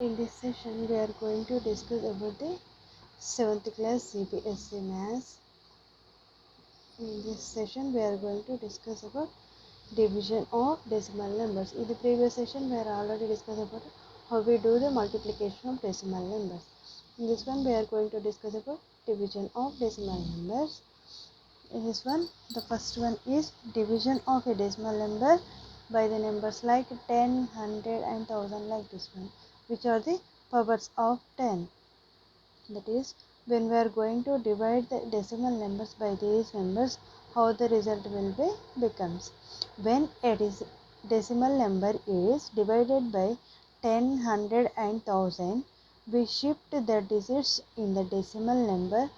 In this session, we are going to discuss about the 7th class CBSE Maths. In this session, we are going to discuss about division of decimal numbers. In the previous session, we are already discussed about how we do the multiplication of decimal numbers. In this one, we are going to discuss about division of decimal numbers. In this one, the first one is division of a decimal number by the numbers like 10, 100 and 1000, like this one, which are the powers of 10. That is, when we are going to divide the decimal numbers by these numbers, how the result will be becomes. When a decimal number is divided by 10, 100 and 1000, we shift the digits in the decimal number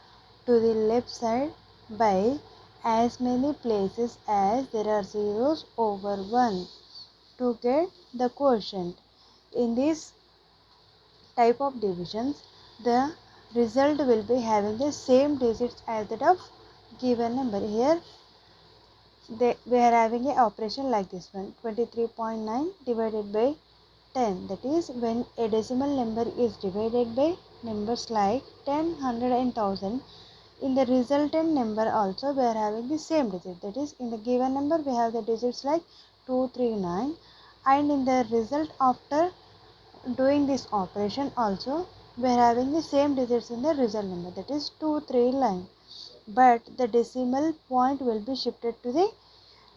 to the left side by as many places as there are zeros over 1 to get the quotient. In this type of divisions, the result will be having the same digits as that of given number. Here we are having a operation like this one, 23.9 divided by 10. That is, when a decimal number is divided by numbers like 10, 100 and 1000, in the resultant number also we are having the same digit. That is, in the given number we have the digits like 239, and in the result after doing this operation also we are having the same digits in the result number, that is 239, but the decimal point will be shifted to the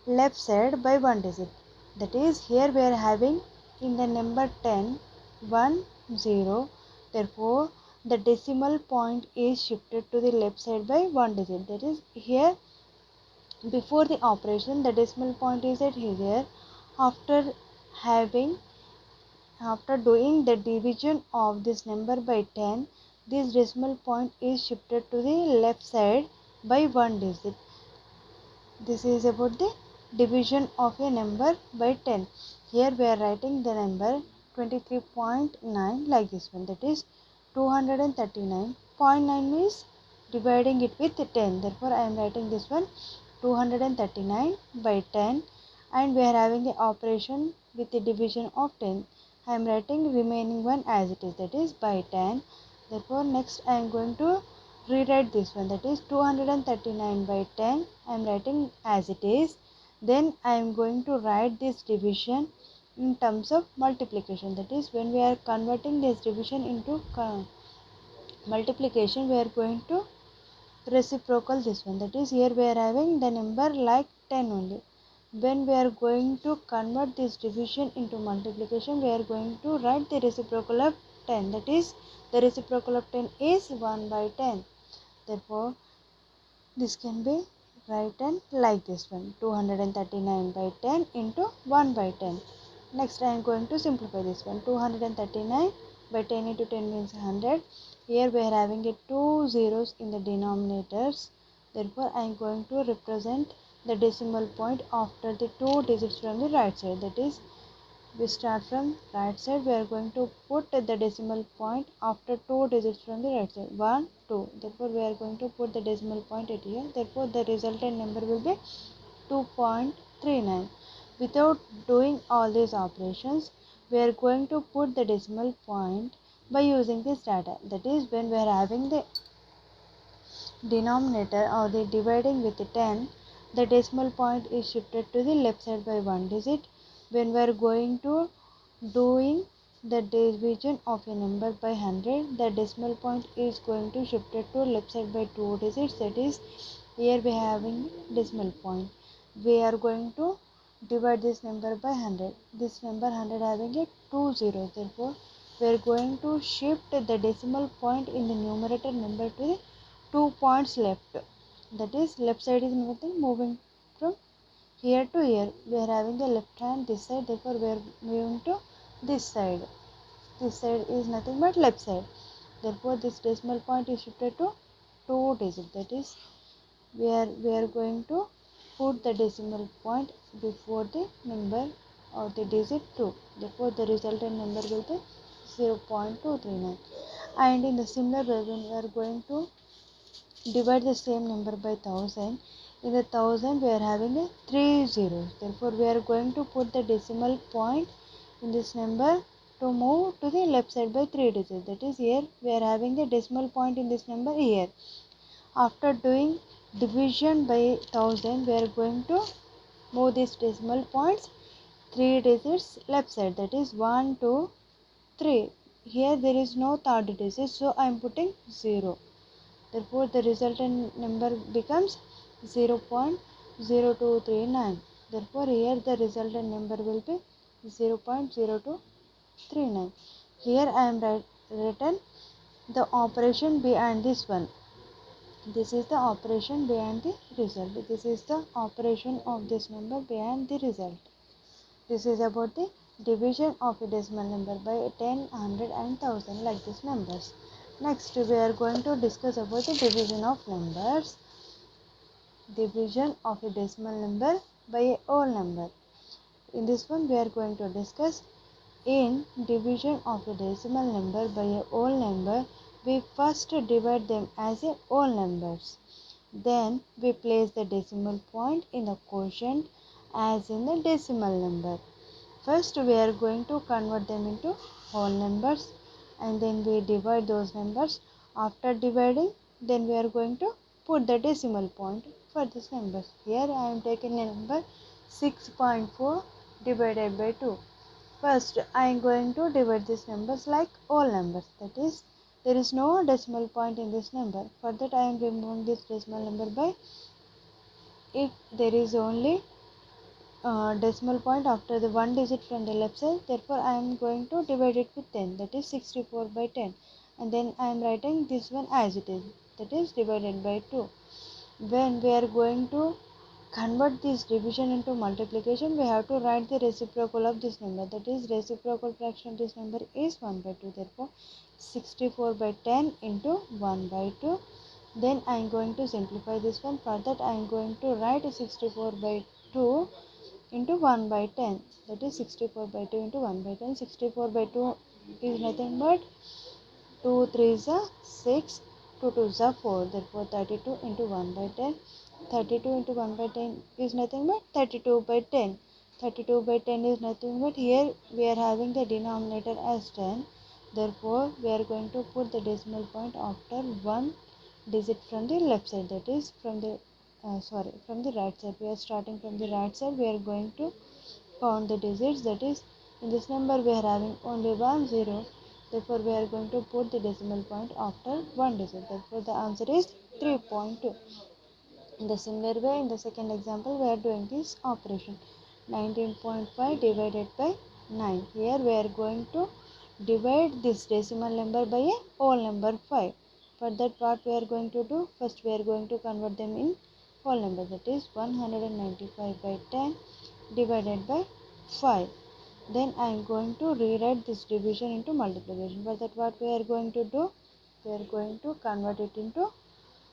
left side by one digit. That is, here we are having in the number 10 1 0, therefore the decimal point is shifted to the left side by one digit. That is, here before the operation the decimal point is at here. Having After doing the division of this number by 10, this decimal point is shifted to the left side by one digit. This is about the division of a number by 10. Here we are writing the number 23.9 like this one, that is 239.9 means dividing it with 10. Therefore, I am writing this one 239 by 10, and we are having the operation with the division of 10. I am writing remaining one as it is, that is by 10. Therefore, next I am going to rewrite this one, that is 239 by 10. I am writing as it is. Then I am going to write this division in terms of multiplication. That is, when we are converting this division into multiplication, we are going to reciprocal this one. That is, here we are having the number like 10 only. When we are going to convert this division into multiplication, we are going to write the reciprocal of 10. That is, the reciprocal of 10 is 1 by 10. Therefore, this can be written like this one, 239 by 10 into 1 by 10. Next, I am going to simplify this one. 239 by 10 into 10 means 100. Here we are having a 2 zeros in the denominators. Therefore, I am going to represent the decimal point after the 2 digits from the right side. That is, we start from right side. We are going to put the decimal point after 2 digits from the right side. 1, 2. Therefore, we are going to put the decimal point at here. Therefore, the resultant number will be 2.39. Without doing all these operations, we are going to put the decimal point by using this data. That is, when we are having the denominator or the dividing with 10, the decimal point is shifted to the left side by one digit. When we are going to doing the division of a number by 100, the decimal point is going to shifted to left side by two digits. That is, here we are having decimal point. We are going to divide this number by 100. This number 100 having a 2 zeros. Therefore, we are going to shift the decimal point in the numerator number to the 2 points left. That is, left side is nothing, moving from here to here. We are having the left hand this side. Therefore, we are moving to this side. This side is nothing but left side. Therefore, this decimal point is shifted to 2 digits. That is, we are going to put the decimal point before the number or the digit 2. Therefore, the resultant number will be 0.239. And in the similar way, when we are going to divide the same number by 1000, in the 1000 we are having a 3 zeros. Therefore, we are going to put the decimal point in this number to move to the left side by 3 digits. That is, here we are having the decimal point in this number here. After doing division by 1000, we are going to move these decimal points 3 digits left side. That is 1, 2, 3. Here there is no third digit, so I am putting 0. Therefore, the resultant number becomes 0.0239. Therefore, here the resultant number will be 0.0239. Here I am written the operation behind this one. This is the operation behind the result. This is the operation of this number behind the result. This is about the division of a decimal number by 10, 100 and 1000, like these numbers. Next, we are going to discuss about the division of numbers. Division of a decimal number by a whole number. In this one, we are going to discuss in division of a decimal number by a whole number. We first divide them as a whole numbers. Then we place the decimal point in the quotient as in the decimal number. First, we are going to convert them into whole numbers and then we divide those numbers. After dividing, then we are going to put the decimal point for this numbers. Here I am taking a number 6.4 divided by 2. First, I am going to divide these numbers like whole numbers. That is, there is no decimal point in this number. For that, I am removing this decimal number by, if there is only decimal point after the one digit from the left side, therefore I am going to divide it with 10, that is 64 by 10, and then I am writing this one as it is, that is divided by 2. When we are going to convert this division into multiplication, we have to write the reciprocal of this number, that is reciprocal fraction of this number is 1 by 2. Therefore 64 by 10 into 1 by 2. Then I am going to simplify this one. For that I am going to write 64 by 2 into 1 by 10, that is 64 by 2 into 1 by 10. 64 by 2 is nothing but 2 3s are 6, 2 2s are 4, therefore 32 into 1 by 10. 32 into 1 by 10 is nothing but 32 by 10. 32 by 10 is nothing but, here we are having the denominator as 10, therefore we are going to put the decimal point after one digit from the left side, that is from the from the right side. We are starting from the right side. We are going to count the digits, that is in this number we are having only 1 0, therefore we are going to put the decimal point after one digit, therefore the answer is 3.2. In the similar way, in the second example, we are doing this operation 19.5 divided by 9. Here we are going to divide this decimal number by a whole number 5. For that, what we are going to do? First, we are going to convert them in whole number, that is 195 by 10 divided by 5. Then I am going to rewrite this division into multiplication. For that, what we are going to do? We are going to convert it into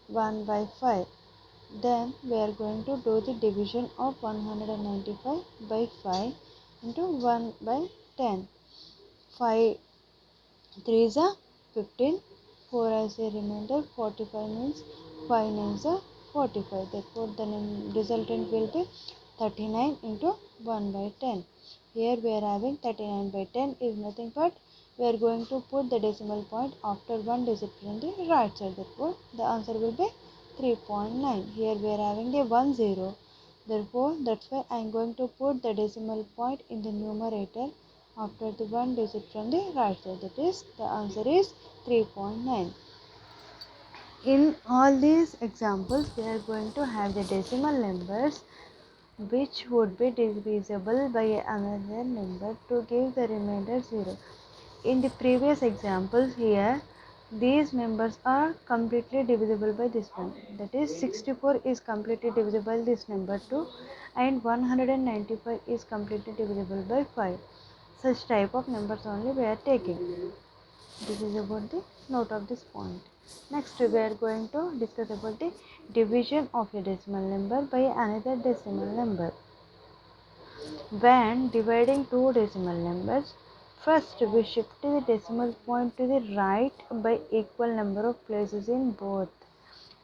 1 by 5. Then we are going to do the division of 195 by 5 into 1 by 10. 5 3s are 15, 4 as a remainder, 45 means 5 9s are 45. Therefore, the resultant will be 39 into 1 by 10. Here we are having 39 by 10 is nothing but, we are going to put the decimal point after one digit from the right side. Therefore, the answer will be 3.9. Here we are having a 1 0. Therefore, that's why I am going to put the decimal point in the numerator after the one digit from the right side. That is, the answer is 3.9. In all these examples, we are going to have the decimal numbers which would be divisible by another number to give the remainder 0. In the previous examples here, these numbers are completely divisible by this one, that is 64 is completely divisible by this number 2 and 195 is completely divisible by 5. Such type of numbers only we are taking. This is about the note of this point. Next we are going to discuss about the division of a decimal number by another decimal number. When dividing two decimal numbers, first we shift the decimal point to the right by equal number of places in both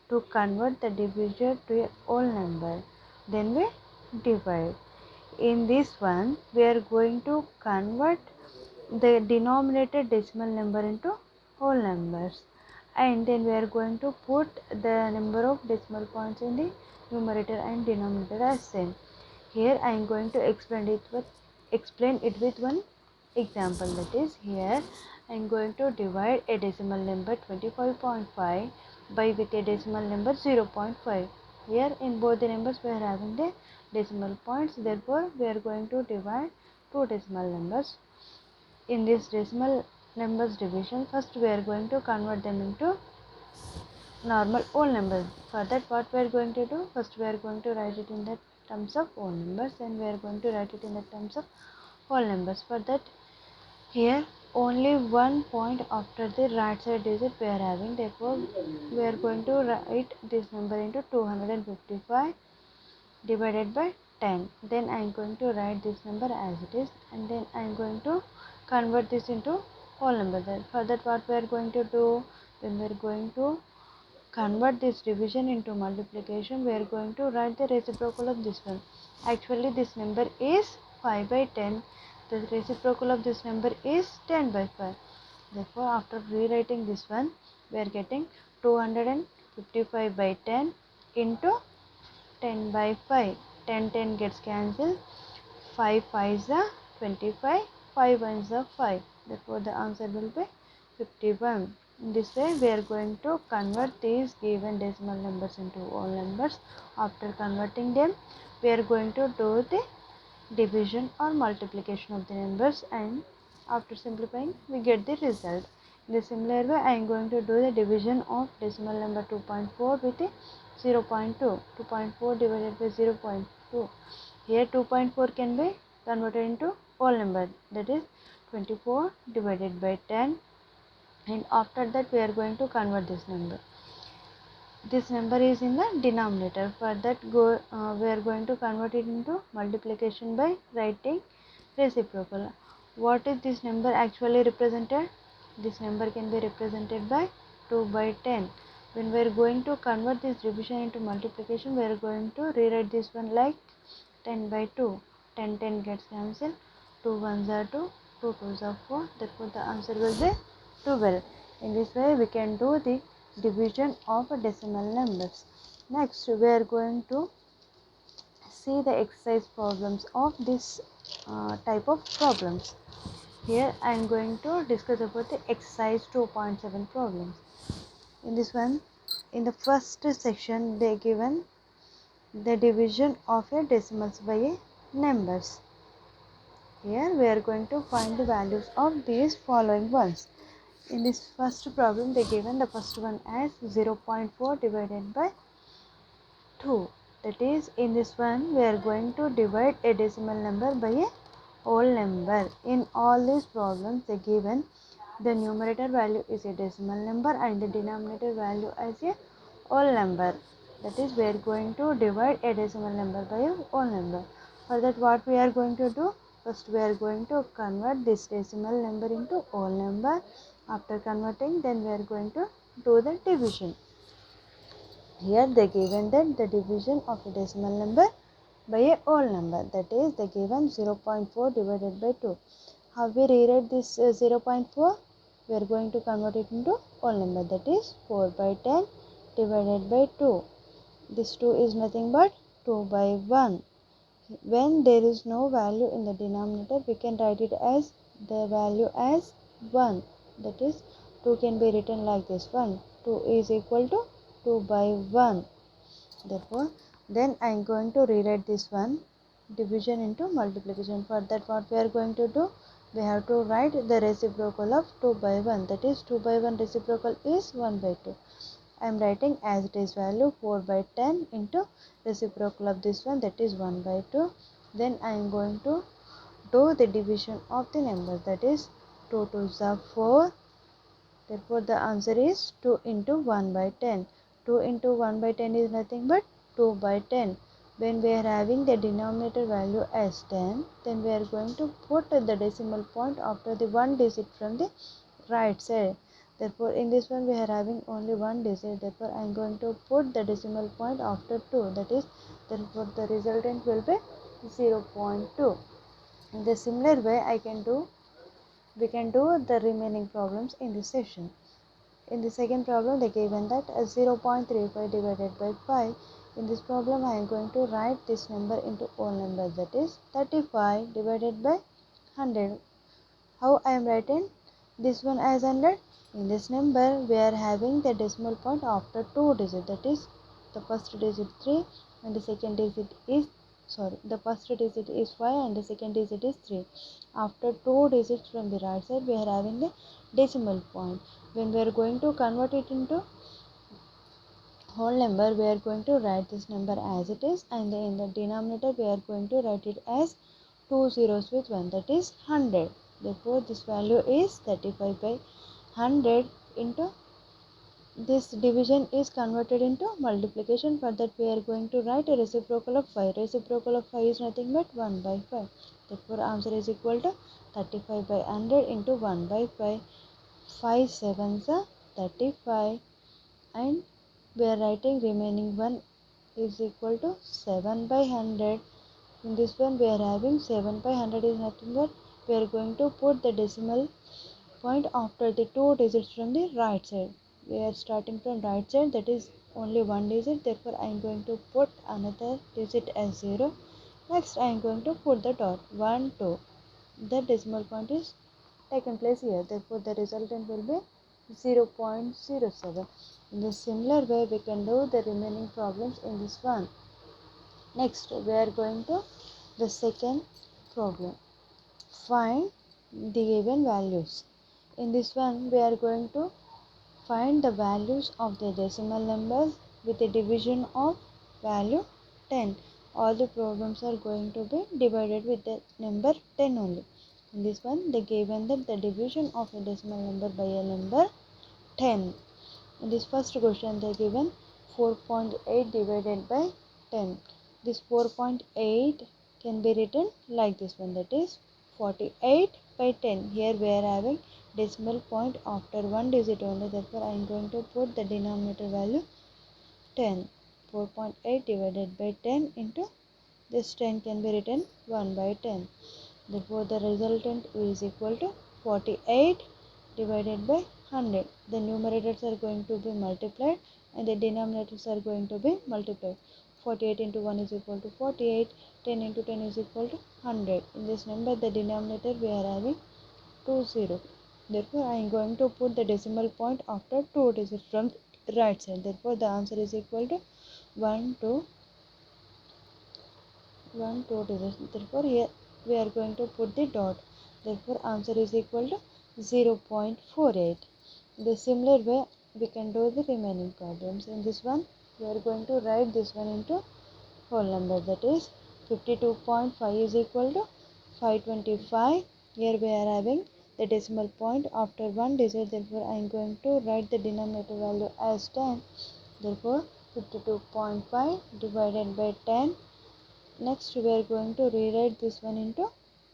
to convert the divisor to a whole number. Then we divide. In this one, we are going to convert the denominator decimal number into whole numbers, and then we are going to put the number of decimal points in the numerator and denominator as same. Here I am going to explain it with one example. That is, here I am going to divide a decimal number 25.5 by with a decimal number 0.5. Here in both the numbers we are having the decimal points, therefore we are going to divide two decimal numbers. In this decimal numbers division, first we are going to convert them into normal whole numbers. For that, what we are going to do? First we are going to write it in the terms of whole numbers, then we are going to write it in the terms of whole numbers. For that, here only one point after the right side digit we are having, therefore we are going to write this number into 255 divided by 10. Then I am going to write this number as it is, and then I am going to convert this into whole number. Then for that, what we are going to do? When we are going to convert this division into multiplication, we are going to write the reciprocal of this one. Actually this number is 5 by 10. The reciprocal of this number is 10 by 5. Therefore after rewriting this one, we are getting 255 by 10 into 10 by 5. 10 gets cancelled. 5 5s are 25. 5 1s are 5. Therefore the answer will be 51. In this way we are going to convert these given decimal numbers into whole numbers. After converting them, we are going to do the division or multiplication of the numbers, and after simplifying we get the result. In the similar way, I am going to do the division of decimal number 2.4 with the 0.2. 2.4 divided by 0.2. Here 2.4 can be converted into whole number, that is 24 divided by 10, and after that we are going to convert this number. This number is in the denominator. For that, we are going to convert it into multiplication by writing reciprocal. What is this number actually represented? This number can be represented by 2 by 10. When we are going to convert this division into multiplication, we are going to rewrite this one like 10 by 2. 10 gets cancelled. 2 1s are 2, 2 2s are 4. Therefore the answer will be 12. In this way we can do the division of decimal numbers. Next we are going to see the exercise problems of this type of problems. Here I am going to discuss about the exercise 2.7 problems. In this one, in the first section they given the division of a decimals by a numbers. Here we are going to find the values of these following ones. In this first problem, they given the first one as 0.4 divided by 2. That is, in this one, we are going to divide a decimal number by a whole number. In all these problems, they given the numerator value is a decimal number and the denominator value as a whole number. That is, we are going to divide a decimal number by a whole number. For that, what we are going to do? First, we are going to convert this decimal number into whole number. After converting, then we are going to do the division. Here they given that the division of a decimal number by a whole number, that is they given 0.4 divided by 2. How we rewrite this 0.4? We are going to convert it into whole number, that is 4 by 10 divided by 2. This 2 is nothing but 2 by 1. When there is no value in the denominator, we can write it as the value as 1. That is 2 can be written like this one. 2 is equal to 2 by 1. Therefore, then I am going to rewrite this one division into multiplication. For that, what we are going to do? We have to write the reciprocal of 2 by 1. That is 2 by 1 reciprocal is 1 by 2. I am writing as it is value 4 by 10 into reciprocal of this one, that is 1 by 2. Then I am going to do the division of the number, that is 2 2s are 4. Therefore the answer is 2 into 1 by 10. 2 into 1 by 10 is nothing but 2 by 10. When we are having the denominator value as 10, then we are going to put the decimal point after the one digit from the right side. Therefore in this one we are having only one digit, therefore I am going to put the decimal point after 2, that is, therefore the resultant will be 0.2. In the similar way I can do we can do the remaining problems in this session. In the second problem, they given that 0.35 divided by 5. In this problem, I am going to write this number into whole number, that is 35 divided by 100. How I am writing this one as 100? In this number, we are having the decimal point after 2 digits, that is the first digit 3 and the second digit is the first digit is 5 and the second digit is 3. After 2 digits from the right side, we are having the decimal point. When we are going to convert it into whole number, we are going to write this number as it is, and in the denominator we are going to write it as 2 zeros with 1, that is 100. Therefore, this value is 35 by 100 into this division is converted into multiplication. For that, we are going to write a reciprocal of 5. Reciprocal of 5 is nothing but 1 by 5. Therefore, answer is equal to 35 by 100 into 1 by 5. 5 sevens are 35, and we are writing remaining one is equal to 7 by 100. In this one, we are having 7 by 100 is nothing but we are going to put the decimal point after the 2 digits from the right side. We are starting from right side, that is only one digit. Therefore, I am going to put another digit as 0. Next, I am going to put the dot 1, 2. The decimal point is taken place here. Therefore, the resultant will be 0.07. In the similar way, we can do the remaining problems in this one. Next, we are going to the second problem. Find the given values. In this one, we are going to find the values of the decimal numbers with a division of value 10. All the problems are going to be divided with the number 10 only. In this one, they given that the division of a decimal number by a number 10. In this first question, they given 4.8 divided by 10. This 4.8 can be written like this one, that is 48 by 10. Here we are having decimal point after one digit only. Therefore, I am going to put the denominator value 10. 4.8 divided by 10 into this 10 can be written 1 by 10. Therefore, the resultant is equal to 48 divided by 100. The numerators are going to be multiplied and the denominators are going to be multiplied. 48 into 1 is equal to 48. 10 into 10 is equal to 100. In this number, the denominator we are having 2 0. Therefore, I am going to put the decimal point after 2 digits from right side. Therefore, the answer is equal to 1 2 digits. Therefore, here we are going to put the dot. Therefore, answer is equal to 0.48. The similar way, we can do the remaining problems. In this one, we are going to write this one into whole number, that is 52.5 is equal to 525. Here we are having the decimal point after one digit. Therefore, I am going to write the denominator value as 10. Therefore, 52.5 divided by 10. Next, we are going to rewrite this one into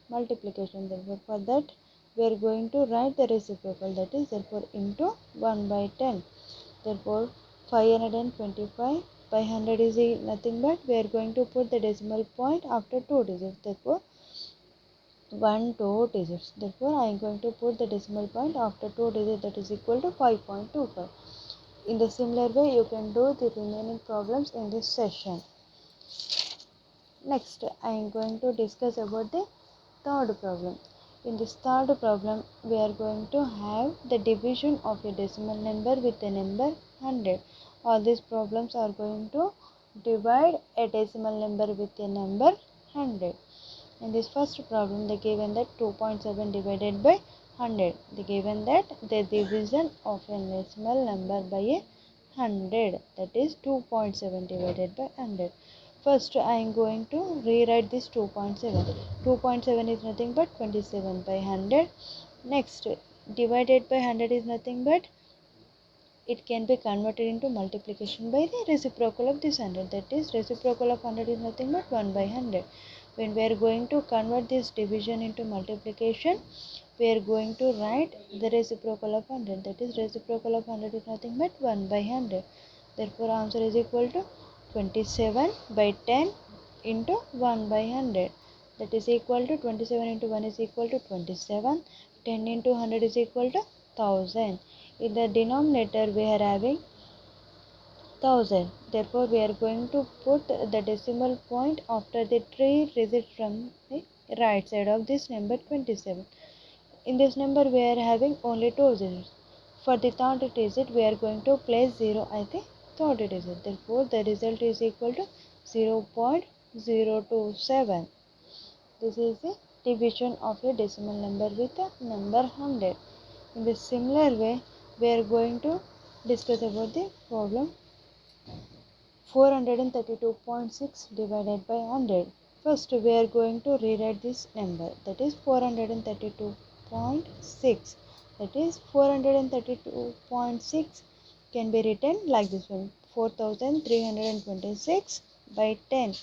multiplication. Therefore, for that, we are going to write the reciprocal, that is therefore into 1 by 10. Therefore, 525 by 100 is nothing but we are going to put the decimal point after 2 digits. Therefore, 1 2 digits. Therefore, I am going to put the decimal point after 2 digits, that is equal to 5.25. In the similar way, you can do the remaining problems in this session. Next, I am going to discuss about the third problem. In this third problem, we are going to have the division of a decimal number with a number 100. All these problems are going to divide a decimal number with a number 100. In this first problem, they given that 2.7 divided by 100. They given that the division of a decimal number by a 100, that is 2.7 divided by 100. First, I am going to rewrite this 2.7. 2.7 is nothing but 27 by 100. Next, divided by 100 is nothing but it can be converted into multiplication by the reciprocal of this 100. That is, reciprocal of 100 is nothing but 1 by 100. When we are going to convert this division into multiplication, we are going to write the reciprocal of 100. That is, reciprocal of 100 is nothing but 1 by 100. Therefore, answer is equal to 27 by 10 into 1 by 100. That is equal to 27 into 1 is equal to 27. 10 into 100 is equal to 1000. In the denominator we are having 1000. Therefore, we are going to put the decimal point after the 3 digit from the right side of this number 27. In this number, we are having only 2 zeros. For the third digit, we are going to place 0 as the third digit. Therefore, the result is equal to 0.027. This is the division of a decimal number with a number 100. In the similar way, we are going to discuss about the problem 432.6 divided by 100. First, we are going to rewrite this number, that is 432.6. That is 432.6 can be written like this one, 4326 by 10.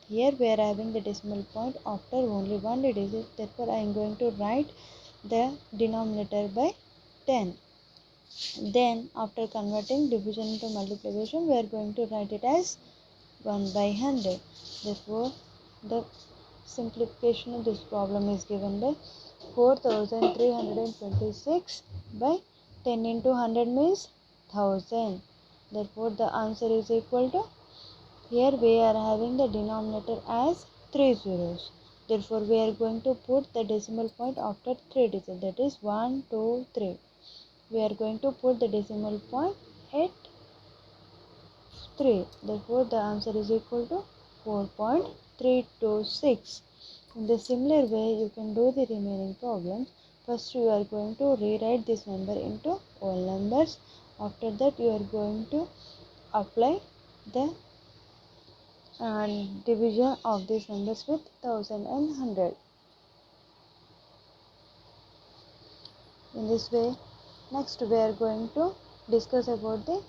Here we are having the decimal point after only one digit. Therefore, I am going to write the denominator by 10. Then, after converting division into multiplication, we are going to write it as 1 by 100. Therefore, the simplification of this problem is given by 4326 by 10 into 100 means 1000. Therefore, the answer is equal to, here we are having the denominator as 3 zeros. Therefore, we are going to put the decimal point after 3 digits, that is 1, 2, 3. We are going to put the decimal point at 3. Therefore, the answer is equal to 4.326. In the similar way, you can do the remaining problems. First, you are going to rewrite this number into whole numbers. After that, you are going to apply the division of these numbers with 1000 and 100. In this way, next we are going to discuss about the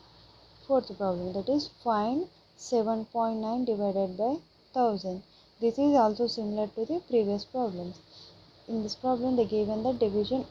fourth problem, that is find 7.9 divided by 1000. This is also similar to the previous problems. In this problem, they given the division